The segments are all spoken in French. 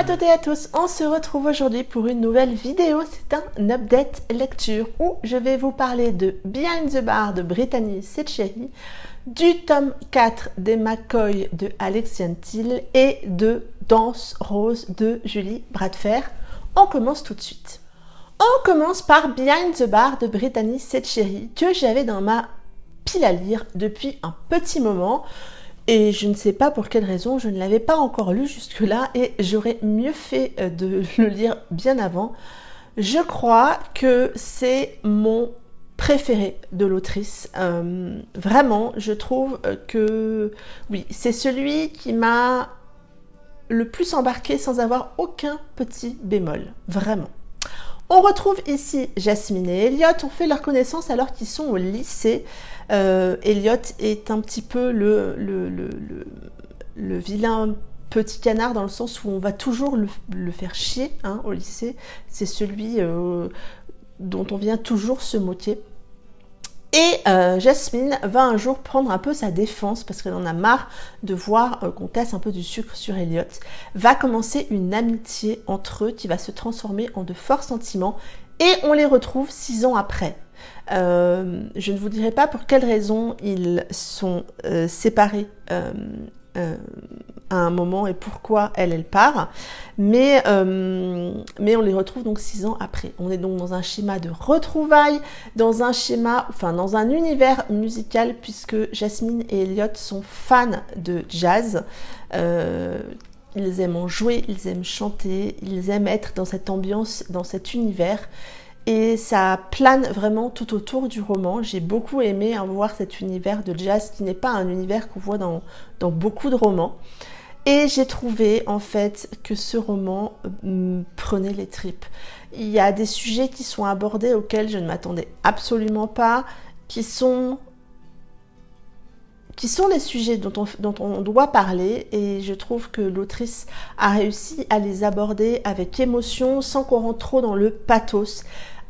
à toutes et à tous, on se retrouve aujourd'hui pour une nouvelle vidéo, c'est un update lecture où je vais vous parler de Behind the Bar de Brittany Setcheri, du tome 4 des McCoy de Alexiane Thiel et de Danse Rose de Julie Bradfer. On commence tout de suite. On commence par Behind the Bar de Brittany Setcheri que j'avais dans ma pile à lire depuis un petit moment. Et je ne sais pas pour quelle raison, je ne l'avais pas encore lu jusque-là et j'aurais mieux fait de le lire bien avant. Je crois que c'est mon préféré de l'autrice. Vraiment, je trouve que oui, c'est celui qui m'a le plus embarqué sans avoir aucun petit bémol. Vraiment. On retrouve ici Jasmine et Elliot, on fait leur connaissance alors qu'ils sont au lycée. Elliot est un petit peu le vilain petit canard dans le sens où on va toujours le faire chier hein, au lycée. C'est celui dont on vient toujours se moquer. Et Jasmine va un jour prendre un peu sa défense parce qu'elle en a marre de voir qu'on casse un peu du sucre sur Elliot. Va commencer une amitié entre eux qui va se transformer en de forts sentiments et on les retrouve 6 ans après. Je ne vous dirai pas pour quelles raisons ils sont séparés à un moment et pourquoi elle part, mais on les retrouve donc 6 ans après. On est donc dans un schéma de retrouvailles, dans un univers musical puisque Jasmine et Elliot sont fans de jazz. Ils aiment en jouer, ils aiment chanter, ils aiment être dans cette ambiance, dans cet univers. Et ça plane vraiment tout autour du roman. J'ai beaucoup aimé voir cet univers de jazz qui n'est pas un univers qu'on voit dans beaucoup de romans. Et j'ai trouvé en fait que ce roman prenait les tripes. Il y a des sujets qui sont abordés auxquels je ne m'attendais absolument pas, qui sont les sujets dont on doit parler et je trouve que l'autrice a réussi à les aborder avec émotion sans qu'on rentre trop dans le pathos.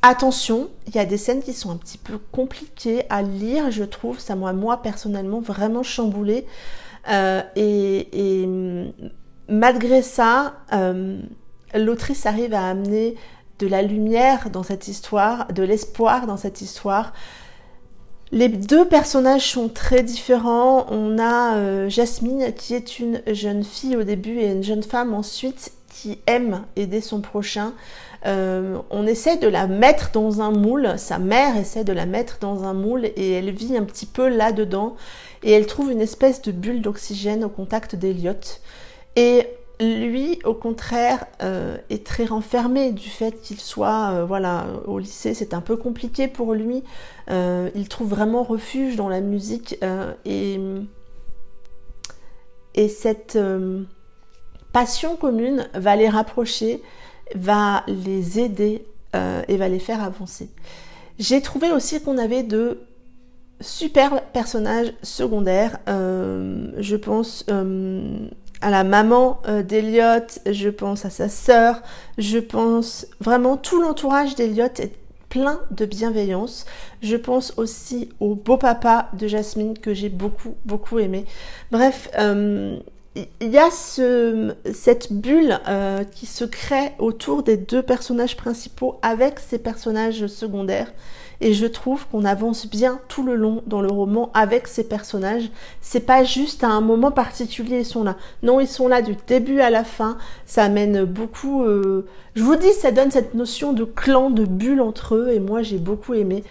Attention, il y a des scènes qui sont un petit peu compliquées à lire, je trouve, ça m'a moi personnellement vraiment chamboulé et malgré ça, l'autrice arrive à amener de la lumière dans cette histoire, de l'espoir dans cette histoire. Les deux personnages sont très différents. On a Jasmine qui est une jeune fille au début et une jeune femme ensuite qui aime aider son prochain. On essaie de la mettre dans un moule, sa mère essaie de la mettre dans un moule et elle vit un petit peu là-dedans et elle trouve une espèce de bulle d'oxygène au contact d'Elliot. Et lui, au contraire, est très renfermé du fait qu'il soit au lycée. C'est un peu compliqué pour lui. Il trouve vraiment refuge dans la musique et cette passion commune va les rapprocher, va les aider et va les faire avancer. J'ai trouvé aussi qu'on avait de super personnages secondaires. Je pense à la maman d'Elliot, je pense à sa sœur, je pense vraiment tout l'entourage d'Elliot est plein de bienveillance. Je pense aussi au beau papa de Jasmine que j'ai beaucoup aimé. Bref, il y a cette bulle qui se crée autour des deux personnages principaux avec ces personnages secondaires et je trouve qu'on avance bien tout le long dans le roman avec ces personnages. C'est pas juste à un moment particulier ils sont là. Non, ils sont là du début à la fin. Ça amène beaucoup... je vous dis, ça donne cette notion de clan, de bulle entre eux et moi j'ai beaucoup aimé.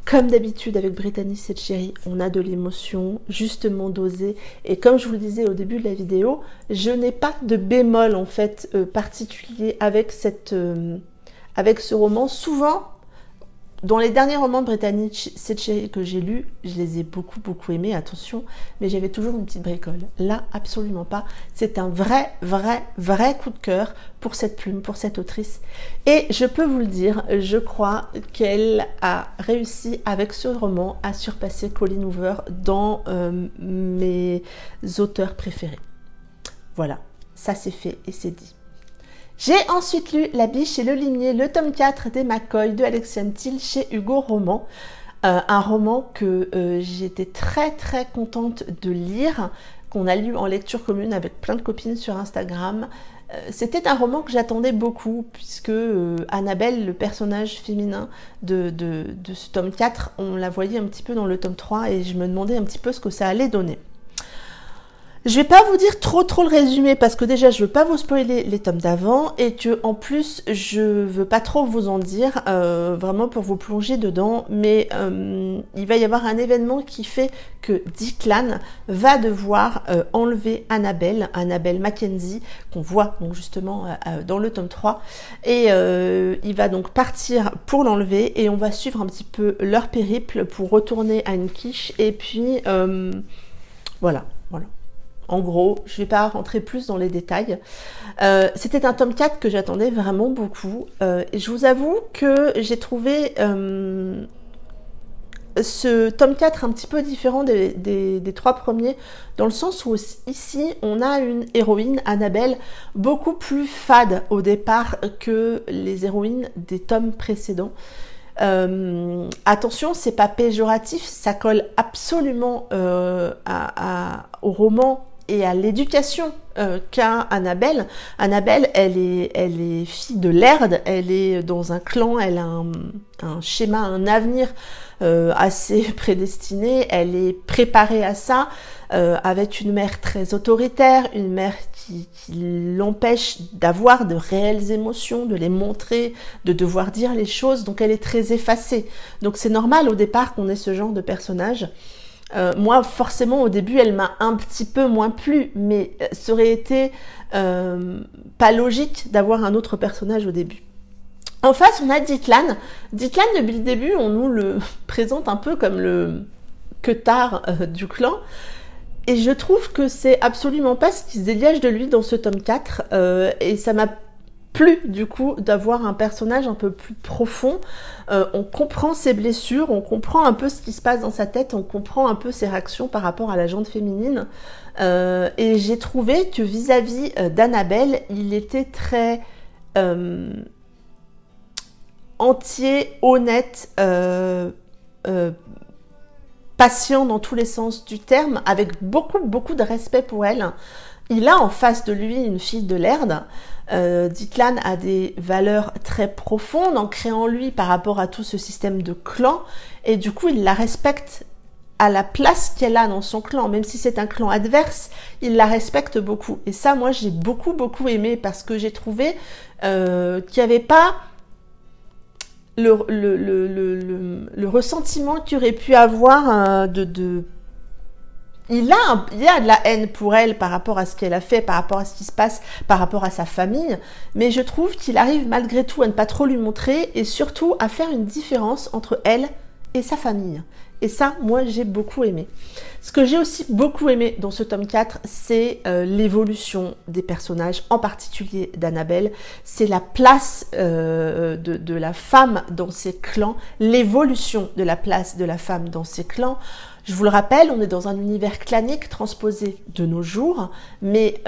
Comme d'habitude avec Brittany Setcheri, on a de l'émotion justement dosée et comme je vous le disais au début de la vidéo, je n'ai pas de bémol en fait particulier avec ce roman. Souvent, dans les derniers romans de Brittany Setcheri que j'ai lus, je les ai beaucoup aimés, attention, mais j'avais toujours une petite bricole. Là, absolument pas. C'est un vrai coup de cœur pour cette plume, pour cette autrice. Et je peux vous le dire, je crois qu'elle a réussi avec ce roman à surpasser Colleen Hoover dans mes auteurs préférés. Voilà, ça c'est fait et c'est dit. J'ai ensuite lu La Biche et le Limier, le tome 4 des McCoy de Alexiane Thiel chez Hugo Roman. Un roman que j'étais très contente de lire, qu'on a lu en lecture commune avec plein de copines sur Instagram. c'était un roman que j'attendais beaucoup, puisque Annabelle, le personnage féminin de ce tome 4, on la voyait un petit peu dans le tome 3 et je me demandais un petit peu ce que ça allait donner. Je vais pas vous dire trop le résumé parce que déjà je veux pas vous spoiler les tomes d'avant et que en plus je veux pas trop vous en dire vraiment pour vous plonger dedans, mais il va y avoir un événement qui fait que Declan va devoir enlever Annabelle Mackenzie qu'on voit donc justement dans le tome 3 et il va donc partir pour l'enlever et on va suivre un petit peu leur périple pour retourner à une quiche et puis voilà. En gros, je ne vais pas rentrer plus dans les détails. C'était un tome 4 que j'attendais vraiment beaucoup. Et je vous avoue que j'ai trouvé ce tome 4 un petit peu différent des 3 premiers, dans le sens où ici, on a une héroïne, Annabelle, beaucoup plus fade au départ que les héroïnes des tomes précédents. Attention, c'est pas péjoratif, ça colle absolument au roman et à l'éducation qu'a Annabelle. Annabelle, elle est fille de Laird, elle est dans un clan, elle a un schéma, un avenir assez prédestiné, elle est préparée à ça, avec une mère très autoritaire, une mère qui l'empêche d'avoir de réelles émotions, de les montrer, de devoir dire les choses, donc elle est très effacée. Donc c'est normal au départ qu'on ait ce genre de personnage. Moi, forcément, au début, elle m'a un petit peu moins plu, mais ça aurait été pas logique d'avoir un autre personnage au début. En face, on a Declan. Declan, depuis le début, on nous le présente un peu comme le queutard du clan. Et je trouve que c'est absolument pas ce qui se dégage de lui dans ce tome 4. Et ça m'a plu, du coup, d'avoir un personnage un peu plus profond. On comprend ses blessures, on comprend un peu ce qui se passe dans sa tête, on comprend un peu ses réactions par rapport à la gente féminine. Et j'ai trouvé que vis-à-vis d'Annabelle, il était très entier, honnête, patient dans tous les sens du terme, avec beaucoup de respect pour elle. Il a en face de lui une fille de Laird. Declan a des valeurs très profondes ancrées en lui par rapport à tout ce système de clan et du coup il la respecte à la place qu'elle a dans son clan, même si c'est un clan adverse, il la respecte beaucoup. Et ça, moi, j'ai beaucoup aimé parce que j'ai trouvé qu'il n'y avait pas le ressentiment qu'il aurait pu avoir il y a de la haine pour elle par rapport à ce qu'elle a fait, par rapport à ce qui se passe, par rapport à sa famille, mais je trouve qu'il arrive malgré tout à ne pas trop lui montrer et surtout à faire une différence entre elle et sa famille. Et ça, moi, j'ai beaucoup aimé. Ce que j'ai aussi beaucoup aimé dans ce tome 4, c'est l'évolution des personnages, en particulier d'Annabelle. C'est la place de la femme dans ses clans, l'évolution de la place de la femme dans ses clans. Je vous le rappelle, on est dans un univers clanique transposé de nos jours, mais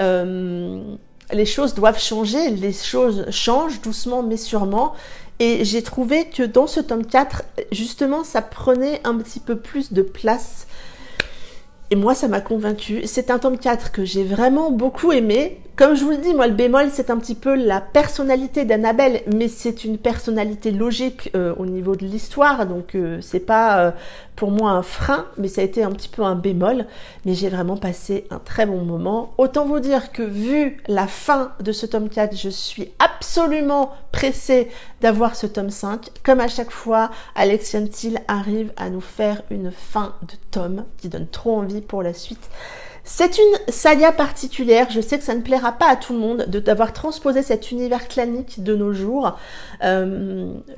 les choses doivent changer, les choses changent doucement mais sûrement. Et j'ai trouvé que dans ce tome 4, justement, ça prenait un petit peu plus de place. Et moi, ça m'a convaincue. C'est un tome 4 que j'ai vraiment beaucoup aimé. Comme je vous le dis, moi, le bémol, c'est un petit peu la personnalité d'Annabelle, mais c'est une personnalité logique au niveau de l'histoire, donc c'est pas pour moi un frein, mais ça a été un petit peu un bémol. Mais j'ai vraiment passé un très bon moment. Autant vous dire que vu la fin de ce tome 4, je suis absolument pressée d'avoir ce tome 5. Comme à chaque fois, Alexian Thiel arrive à nous faire une fin de tome qui donne trop envie pour la suite. C'est une saga particulière, je sais que ça ne plaira pas à tout le monde d'avoir transposé cet univers clanique de nos jours,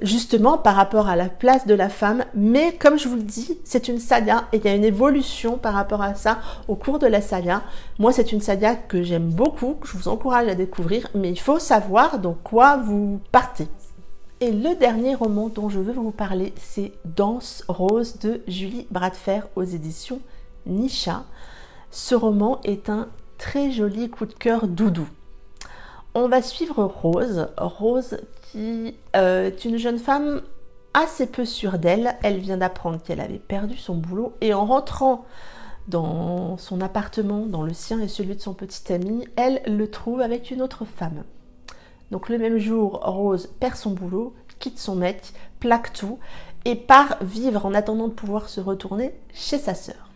justement par rapport à la place de la femme, mais comme je vous le dis, c'est une saga et il y a une évolution par rapport à ça au cours de la saga. Moi, c'est une saga que j'aime beaucoup, que je vous encourage à découvrir, mais il faut savoir dans quoi vous partez. Et le dernier roman dont je veux vous parler, c'est Danse Rose de Julie Bradfer aux éditions Nisha. Ce roman est un très joli coup de cœur doudou. On va suivre Rose. Rose qui est une jeune femme assez peu sûre d'elle. Elle vient d'apprendre qu'elle avait perdu son boulot et en rentrant dans son appartement, dans le sien et celui de son petit ami, elle le trouve avec une autre femme. Donc le même jour, Rose perd son boulot, quitte son mec, plaque tout et part vivre en attendant de pouvoir se retourner chez sa sœur.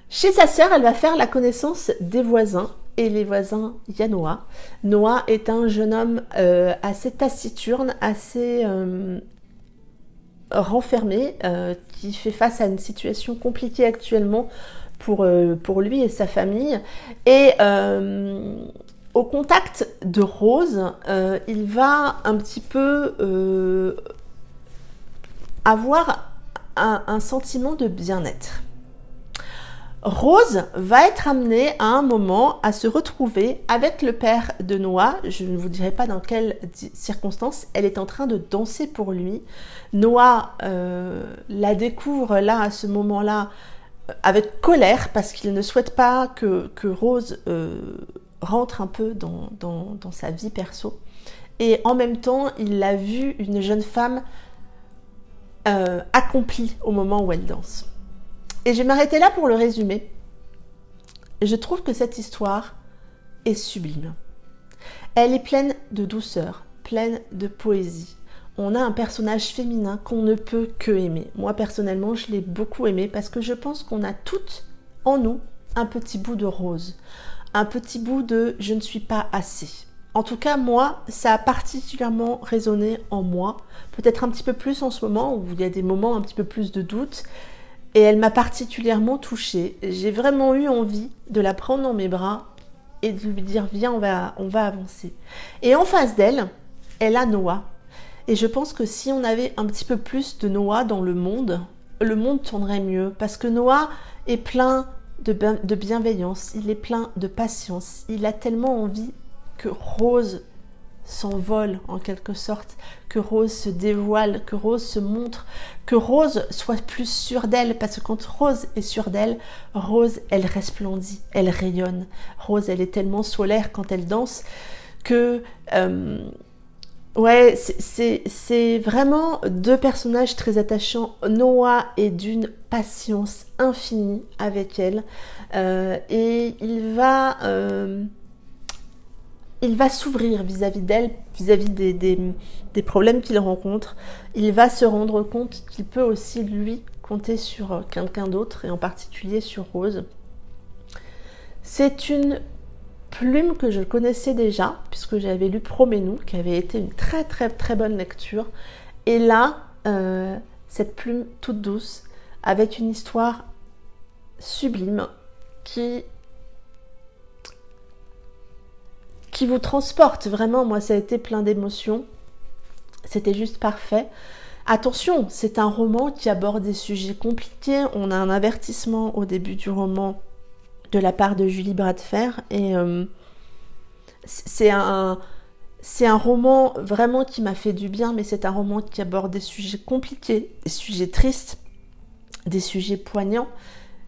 Chez sa sœur, elle va faire la connaissance des voisins. Et les voisins, il y a Noah. Noah est un jeune homme assez taciturne, assez renfermé, qui fait face à une situation compliquée actuellement pour lui et sa famille. Et au contact de Rose, il va un petit peu avoir un sentiment de bien-être. Rose va être amenée à un moment à se retrouver avec le père de Noah. Je ne vous dirai pas dans quelles circonstances. Elle est en train de danser pour lui. Noah la découvre là, à ce moment-là, avec colère parce qu'il ne souhaite pas que Rose rentre un peu dans sa vie perso. Et en même temps, il a vu une jeune femme accomplie au moment où elle danse. Et je vais m'arrêter là pour le résumer. Je trouve que cette histoire est sublime. Elle est pleine de douceur, pleine de poésie. On a un personnage féminin qu'on ne peut que aimer. Moi, personnellement, je l'ai beaucoup aimé parce que je pense qu'on a toutes en nous un petit bout de Rose. Un petit bout de « je ne suis pas assez ». En tout cas, moi, ça a particulièrement résonné en moi. Peut-être un petit peu plus en ce moment où il y a des moments un petit peu plus de doute. Et elle m'a particulièrement touchée. J'ai vraiment eu envie de la prendre dans mes bras et de lui dire « Viens, on va avancer ». Et en face d'elle, elle a Noah. Et je pense que si on avait un petit peu plus de Noah dans le monde tournerait mieux. Parce que Noah est plein de bienveillance, il est plein de patience. Il a tellement envie que Rose s'envole en quelque sorte, que Rose se dévoile, que Rose se montre, que Rose soit plus sûre d'elle, parce que quand Rose est sûre d'elle, Rose, elle resplendit, elle rayonne. Rose, elle est tellement solaire quand elle danse que... ouais, c'est vraiment deux personnages très attachants. Noah est d'une patience infinie avec elle et il va s'ouvrir vis-à-vis d'elle, vis-à-vis des problèmes qu'il rencontre. Il va se rendre compte qu'il peut aussi, lui, compter sur quelqu'un d'autre, et en particulier sur Rose. C'est une plume que je connaissais déjà, puisque j'avais lu Promets-nous, qui avait été une très très très bonne lecture. Et là, cette plume toute douce, avec une histoire sublime, qui vous transporte vraiment. Moi, ça a été plein d'émotions. C'était juste parfait. Attention, c'est un roman qui aborde des sujets compliqués. On a un avertissement au début du roman de la part de Julie Bradfer. Et c'est un roman vraiment qui m'a fait du bien, mais c'est un roman qui aborde des sujets compliqués, des sujets tristes, des sujets poignants.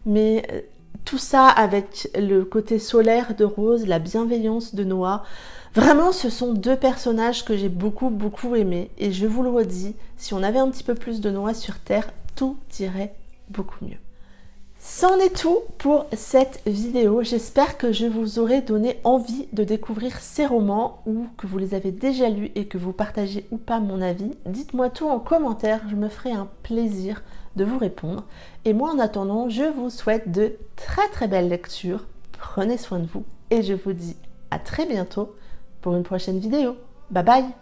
Mais... tout ça avec le côté solaire de Rose, la bienveillance de Noah. Vraiment, ce sont deux personnages que j'ai beaucoup, beaucoup aimés. Et je vous le redis, si on avait un petit peu plus de Noah sur Terre, tout irait beaucoup mieux. C'en est tout pour cette vidéo. J'espère que je vous aurai donné envie de découvrir ces romans ou que vous les avez déjà lus et que vous partagez ou pas mon avis. Dites-moi tout en commentaire, je me ferai un plaisir de vous répondre. Et moi, en attendant, je vous souhaite de très très belles lectures. Prenez soin de vous et je vous dis à très bientôt pour une prochaine vidéo. Bye bye!